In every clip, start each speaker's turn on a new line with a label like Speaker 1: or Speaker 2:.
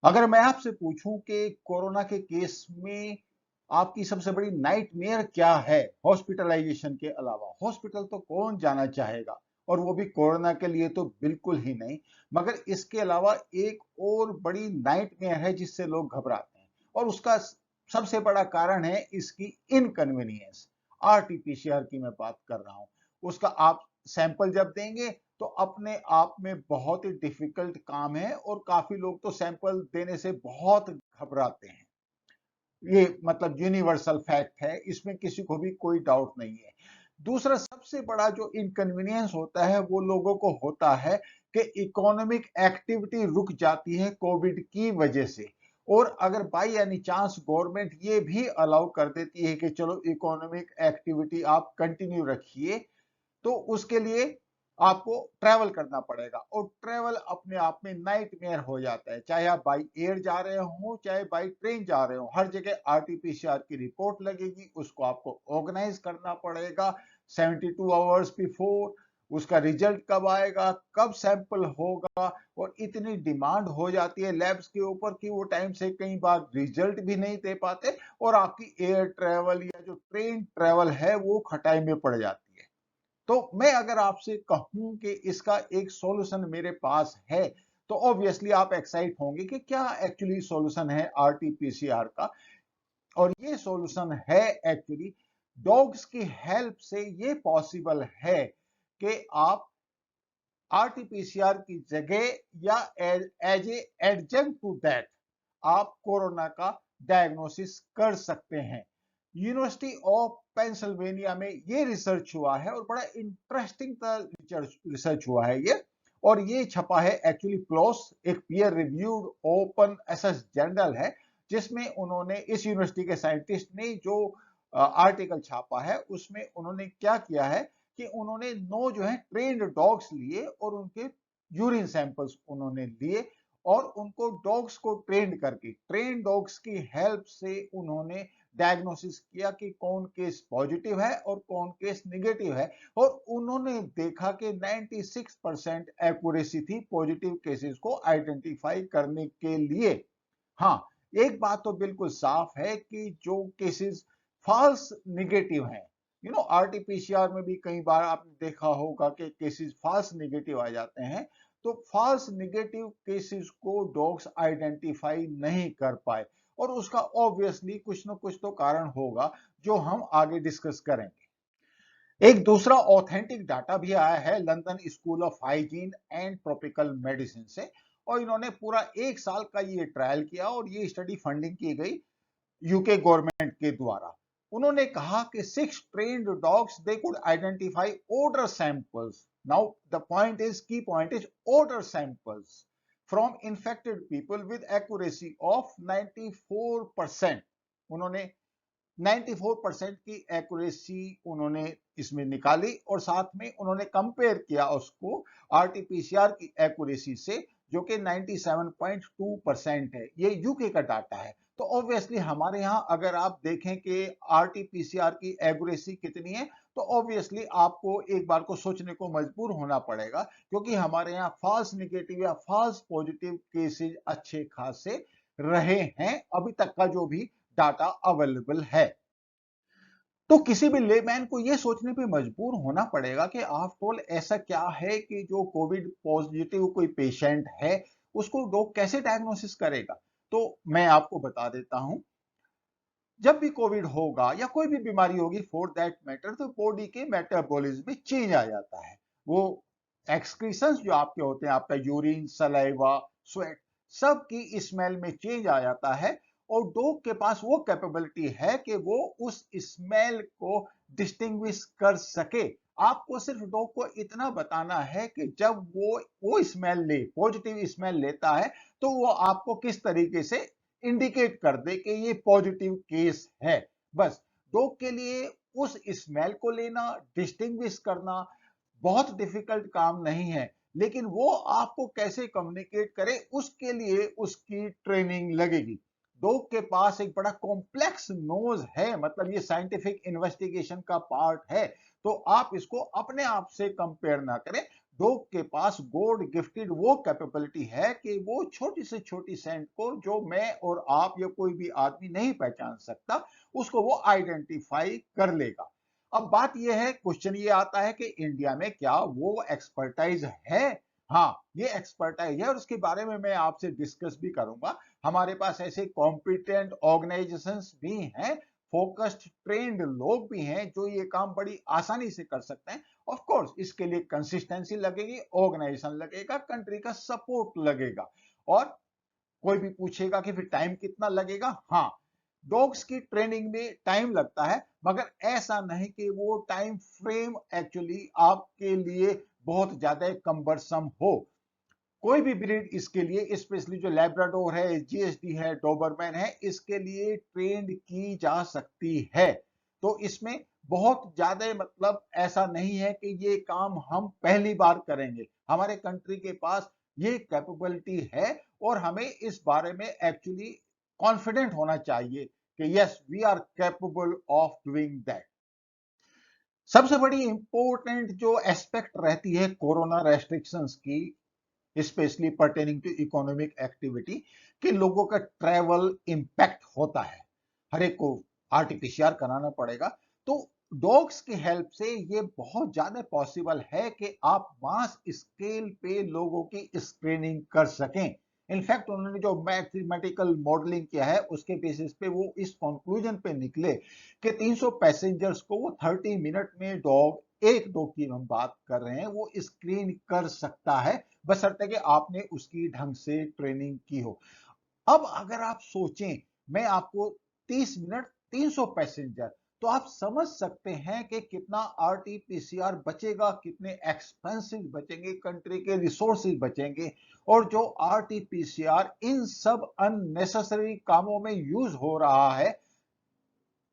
Speaker 1: अगर मैं आपसे पूछूं कि कोरोना के केस में आपकी सबसे बड़ी नाइटमेयर क्या है हॉस्पिटलाइजेशन के अलावा, हॉस्पिटल तो कौन जाना चाहेगा, और वो भी कोरोना के लिए तो बिल्कुल ही नहीं। मगर इसके अलावा एक और बड़ी नाइटमेयर है जिससे लोग घबराते हैं, और उसका सबसे बड़ा कारण है इसकी इनकन्वीनियंस। आरटीपीसीआर की मैं बात कर रहा हूं। उसका आप सैंपल जब देंगे तो अपने आप में बहुत ही डिफिकल्ट काम है, और काफी लोग तो सैंपल देने से बहुत घबराते हैं। ये मतलब यूनिवर्सल फैक्ट है, इसमें किसी को भी कोई डाउट नहीं है। दूसरा सबसे बड़ा जो इनकन्वीनियंस होता है वो लोगों को होता है कि इकोनॉमिक एक्टिविटी रुक जाती है कोविड की वजह से। और अगर बाई एनी चांस गवर्नमेंट ये भी अलाउ कर देती है कि चलो इकोनॉमिक एक्टिविटी आप कंटिन्यू रखिए, तो उसके लिए आपको ट्रैवल करना पड़ेगा, और ट्रैवल अपने आप में नाइटमेयर हो जाता है। चाहे आप बाई एयर जा रहे हो चाहे बाई ट्रेन जा रहे हो, हर जगह आरटीपीसीआर की रिपोर्ट लगेगी, उसको आपको ऑर्गेनाइज करना पड़ेगा 72 आवर्स बिफोर। उसका रिजल्ट कब आएगा, कब सैंपल होगा, और इतनी डिमांड हो जाती है लैब्स के ऊपर कि वो टाइम से कई बार रिजल्ट भी नहीं दे पाते, और आपकी एयर ट्रैवल या जो ट्रेन ट्रैवल है वो खटाई में पड़ जाती है। तो मैं अगर आपसे कहूं कि इसका एक सॉल्यूशन मेरे पास है, तो ऑब्वियसली आप एक्साइट होंगे कि क्या एक्चुअली सॉल्यूशन है आरटीपीसीआर का। और ये सॉल्यूशन है एक्चुअली डॉग्स की हेल्प से ये पॉसिबल है कि आप आरटीपीसीआर की जगह या as a adjunct to that आप कोरोना का डायग्नोसिस कर सकते हैं। यूनिवर्सिटी ऑफ पेंसिल्वेनिया में ये रिसर्च हुआ है, और बड़ा इंटरेस्टिंग रिसर्च हुआ है ये। और ये छपा है एक्चुअली प्लॉस, एक peer reviewed open access journal है, जिसमें उन्होंने इस यूनिवर्सिटी के साइंटिस्ट ने जो आर्टिकल छापा है उसमें उन्होंने क्या किया है कि उन्होंने 9 जो है ट्रेन्ड डॉग्स लिए, और उनके यूरिन सैंपल्स उन्होंने लिए, और उनको डॉग्स को ट्रेंड करके ट्रेन डॉग्स की हेल्प से उन्होंने डायग्नोसिस किया कि कौन केस पॉजिटिव है और कौन केस निगेटिव है। और उन्होंने देखा कि 96% एक्यूरेसी थी पॉजिटिव केसेस को आइडेंटिफाई करने के लिए। हाँ, एक बात तो बिल्कुल साफ है कि जो केसेस फॉल्स निगेटिव हैं, आरटीपीसीआर में भी कई बार आपने देखा होगा कि केसेस फॉल्स निगेटिव आ जाते हैं। तो फॉल्स निगेटिव केसेस को डॉग्स आइडेंटिफाई नहीं कर पाए, और उसका ऑब्वियसली कुछ ना कुछ तो कारण होगा जो हम आगे डिस्कस करेंगे। एक दूसरा ऑथेंटिक डाटा भी आया है London school of hygiene and tropical medicine से, और इन्होंने पूरा 1 साल का ये ट्रायल किया, और ये स्टडी फंडिंग की गई यूके गवर्नमेंट के द्वारा। उन्होंने कहा कि 6 trained dogs they could identify odor samples. Now the point is, key point is odor samples from infected people with accuracy of 94%। उन्होंने 94% की एक्यूरेसी उन्होंने इसमें निकाली, और साथ में उन्होंने कंपेयर किया उसको आरटीपीसीआर की एक्यूरेसी से, जो कि 97.2% है। ये यूके का डाटा है। तो ऑब्वियसली हमारे यहां अगर आप देखें कि आरटीपीसीआर की एक्यूरेसी कितनी है, तो ऑब्वियसली आपको एक बार को सोचने को मजबूर होना पड़ेगा, क्योंकि हमारे यहाँ फॉल्स निगेटिव या फॉल्स पॉजिटिव केसेस अच्छे खासे रहे हैं अभी तक का जो भी डाटा अवेलेबल है। तो किसी भी लेमैन को यह सोचने पे मजबूर होना पड़ेगा कि आफ्टर ऑल ऐसा क्या है कि जो कोविड पॉजिटिव कोई पेशेंट है उसको डॉग कैसे डायग्नोसिस करेगा। तो मैं आपको बता देता हूं, जब भी कोविड होगा या कोई भी बीमारी होगी फॉर दैट मैटर, तो बॉडी के मेटाबॉलिज्म में चेंज आ जाता है। वो एक्सक्रीशंस जो आपके होते हैं, आपका यूरिन, सलाइवा, स्वेट, सब की स्मेल में चेंज आ जाता है। और डॉग के पास वो कैपेबिलिटी है कि वो उस स्मेल को डिस्टिंग्विश कर सके। आपको सिर्फ डॉग को इतना बताना है कि जब वो स्मेल ले, पॉजिटिव स्मेल लेता है, तो वो आपको किस तरीके से इंडिकेट कर दे कि ये पॉजिटिव केस है। बस डॉग के लिए उस स्मेल को लेना, डिस्टिंग्विश करना बहुत डिफिकल्ट काम नहीं है। लेकिन वो आपको कैसे कम्युनिकेट करे उसके लिए उसकी ट्रेनिंग लगेगी। डॉग के पास एक बड़ा कॉम्प्लेक्स नोज है, मतलब ये साइंटिफिक इन्वेस्टिगेशन का पार्ट है। तो आप इसको अपने आप से कंपेयर ना करें। डॉग के पास गॉड गिफ्टेड वो कैपेबिलिटी है कि वो छोटी से छोटी सेंट को, जो मैं और आप या कोई भी आदमी नहीं पहचान सकता, उसको वो आइडेंटिफाई कर लेगा। अब बात ये है, क्वेश्चन ये आता है कि इंडिया में क्या वो एक्सपर्टाइज है? हाँ, ये एक्सपर्टाइज है और उसके बारे में मैं आपसे डिस्कस भी करूंगा। हमारे पास ऐसे कॉम्पिटेंट ऑर्गेनाइजेशंस भी हैं, फोकस्ड ट्रेंड लोग भी हैं जो ये काम बड़ी आसानी से कर सकते हैं। ऑफ कोर्स इसके लिए कंसिस्टेंसी लगेगी, ऑर्गेनाइजेशन लगेगा, कंट्री का सपोर्ट लगेगा। और कोई भी पूछेगा कि फिर टाइम कितना लगेगा? हाँ, डॉग्स की ट्रेनिंग में टाइम लगता है, मगर ऐसा नहीं कि वो टाइम फ्रेम एक्चुअली आपके लिए बहुत ज्यादा कम्बरसम हो। कोई भी ब्रीड इसके लिए, स्पेशली जो लैब्राडोर है, जीएसडी है, डोबरमैन है, इसके लिए ट्रेंड की जा सकती है। तो इसमें बहुत ज्यादा मतलब ऐसा नहीं है कि ये काम हम पहली बार करेंगे। हमारे कंट्री के पास ये कैपेबिलिटी है और हमें इस बारे में एक्चुअली कॉन्फिडेंट होना चाहिए कि yes, we are capable of doing that. सबसे बड़ी इंपॉर्टेंट जो एस्पेक्ट रहती है कोरोना रेस्ट्रिक्शंस की, specially pertaining to economic activity, कि लोगों का ट्रैवल इंपैक्ट होता है, हर एक को आरटीपीसीआर कराना पड़ेगा। तो डॉग्स की हेल्प से ये बहुत ज्यादा पॉसिबल है कि आप मास स्केल पे लोगों की स्क्रीनिंग कर सकें। इनफैक्ट उन्होंने जो मैथमेटिकल मॉडलिंग किया है उसके बेसिस पे वो इस कंक्लूजन पे निकले कि 300 पैसेंजर्स को वो 30 मिनट में एक डॉग की हम बात कर रहे हैं, वो स्क्रीन कर सकता है, बशर्ते कि आपने उसकी ढंग से ट्रेनिंग की हो। अब अगर आप सोचें, मैं आपको 30 मिनट 300 पैसेंजर, तो आप समझ सकते हैं कि कितना आरटीपीसीआर बचेगा, कितने एक्सपेंसिव बचेंगे, कंट्री के रिसोर्सेज बचेंगे। और जो आरटीपीसीआर इन सब अननेसेसरी कामों में यूज हो रहा है,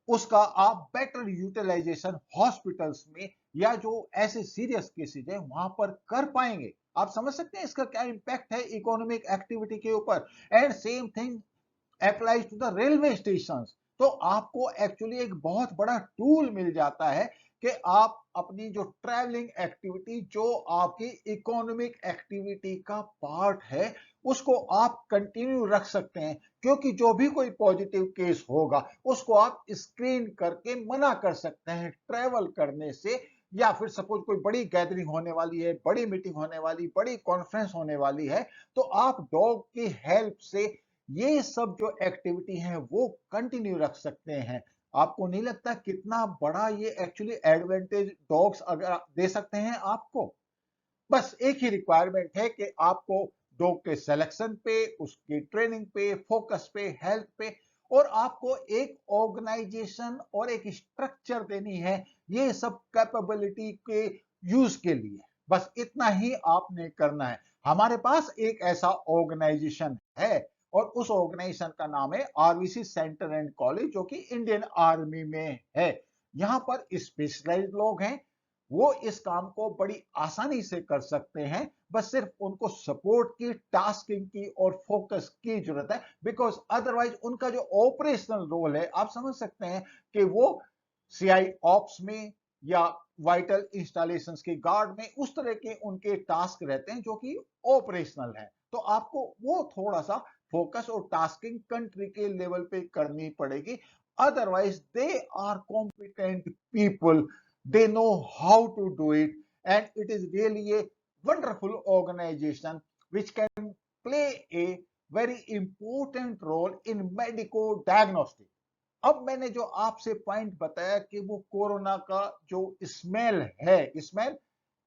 Speaker 1: उसका आप बेटर यूटिलाइजेशन हॉस्पिटल्स में या जो ऐसे सीरियस केसेज है वहां पर कर पाएंगे। आप समझ सकते हैं इसका क्या इंपैक्ट है इकोनॉमिक एक्टिविटी के ऊपर। And same thing applies to the railway station. तो आपको एक्चुअली एक बहुत बड़ा टूल मिल जाता है कि आप अपनी जो ट्रैवलिंग एक्टिविटी, जो आपकी इकोनॉमिक एक्टिविटी का पार्ट है, उसको आप कंटिन्यू रख सकते हैं। क्योंकि जो भी कोई पॉजिटिव केस होगा उसको आप स्क्रीन करके मना कर सकते हैं ट्रैवल करने से। या फिर सपोज कोई बड़ी गैदरिंग होने वाली है, बड़ी मीटिंग होने वाली, बड़ी कॉन्फ्रेंस होने वाली है, तो आप डॉग की हेल्प से ये सब जो एक्टिविटी है वो कंटिन्यू रख सकते हैं। आपको नहीं लगता कितना बड़ा ये एक्चुअली एडवांटेज डॉग्स अगर दे सकते हैं आपको? बस एक ही रिक्वायरमेंट है कि आपको डॉग के सिलेक्शन पे, उसकी ट्रेनिंग पे, फोकस पे, हेल्थ पे, और आपको एक ऑर्गेनाइजेशन और एक स्ट्रक्चर देनी है ये सब कैपेबिलिटी के यूज के लिए। बस इतना ही आपने करना है। हमारे पास एक ऐसा ऑर्गेनाइजेशन है और उस ऑर्गेनाइजेशन का नाम है आरवीसी सेंटर एंड कॉलेज, जो कि इंडियन आर्मी में है। यहाँ पर स्पेशलाइज्ड लोग हैं, वो इस काम को बड़ी आसानी से कर सकते हैं। बस सिर्फ उनको सपोर्ट की, टास्किंग की और फोकस की जरूरत है। बिकॉज अदरवाइज उनका जो ऑपरेशनल रोल है, आप समझ सकते हैं कि वो सीआई ऑप्स में या वाइटल इंस्टॉलेशंस के गार्ड में, उस तरह के उनके टास्क रहते हैं जो कि ऑपरेशनल है। तो आपको वो थोड़ा सा फोकस और टास्किंग कंट्री के लेवल पे करनी पड़ेगी। Otherwise they are competent people, they know how to do it, and it is really a wonderful organization which can play a very important role in medico diagnostic. अब मैंने जो आपसे point बताया कि वो कोरोना का जो स्मेल है, स्मेल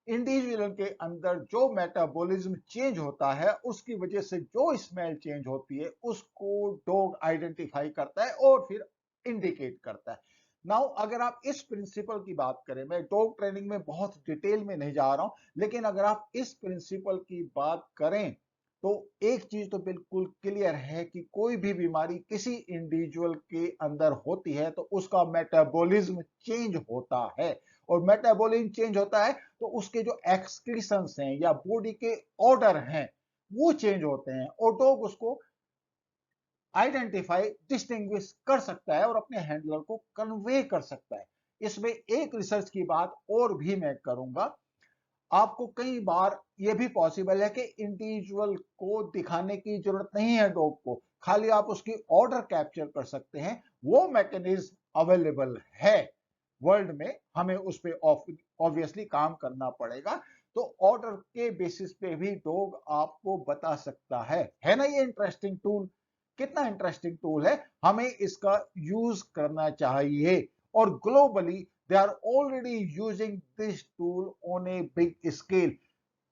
Speaker 1: इंडिविजुअल के अंदर जो मेटाबॉलिज्म चेंज होता है उसकी वजह से जो स्मेल चेंज होती है उसको डॉग आइडेंटिफाई करता है और फिर इंडिकेट करता है। नाउ अगर आप इस प्रिंसिपल की बात करें, मैं डॉग ट्रेनिंग में बहुत डिटेल में नहीं जा रहा हूं, लेकिन अगर आप इस प्रिंसिपल की बात करें तो एक चीज तो बिल्कुल क्लियर है कि कोई भी बीमारी किसी इंडिविजुअल के अंदर होती है तो उसका मेटाबॉलिज्म चेंज होता है। और मेटाबॉलिज्म चेंज होता है तो उसके जो एक्सक्रीशंस हैं या बॉडी के ऑर्डर हैं वो चेंज होते हैं, और डॉग उसको आइडेंटिफाई, डिस्टिंग्विश कर सकता है और अपने हैंडलर को कन्वे कर सकता है। इसमें एक रिसर्च की बात और भी मैं करूंगा। आपको कई बार यह भी पॉसिबल है कि इंडिविजुअल को दिखाने की जरूरत नहीं है डॉग को, खाली आप उसकी ऑर्डर कैप्चर कर सकते हैं। वो मैकेनिज्म अवेलेबल है वर्ल्ड में, हमें उस पर ऑब्वियसली काम करना पड़ेगा। तो ऑर्डर के बेसिस पे भी डॉग आपको बता सकता है ना? ये इंटरेस्टिंग टूल, कितना इंटरेस्टिंग टूल है, हमें इसका यूज करना चाहिए। और globally they are already using this tool on a big scale.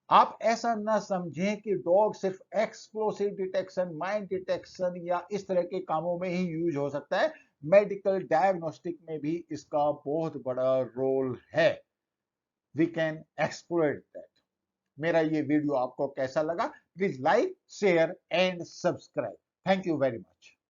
Speaker 1: आप ऐसा ना समझें कि डॉग सिर्फ एक्सप्लोसिव डिटेक्शन, माइन डिटेक्शन या इस तरह के कामों में ही यूज हो सकता है, मेडिकल डायग्नोस्टिक में भी इसका बहुत बड़ा रोल है। We can exploit that. मेरा ये वीडियो आपको कैसा लगा? Please like, share and subscribe. Thank you very much.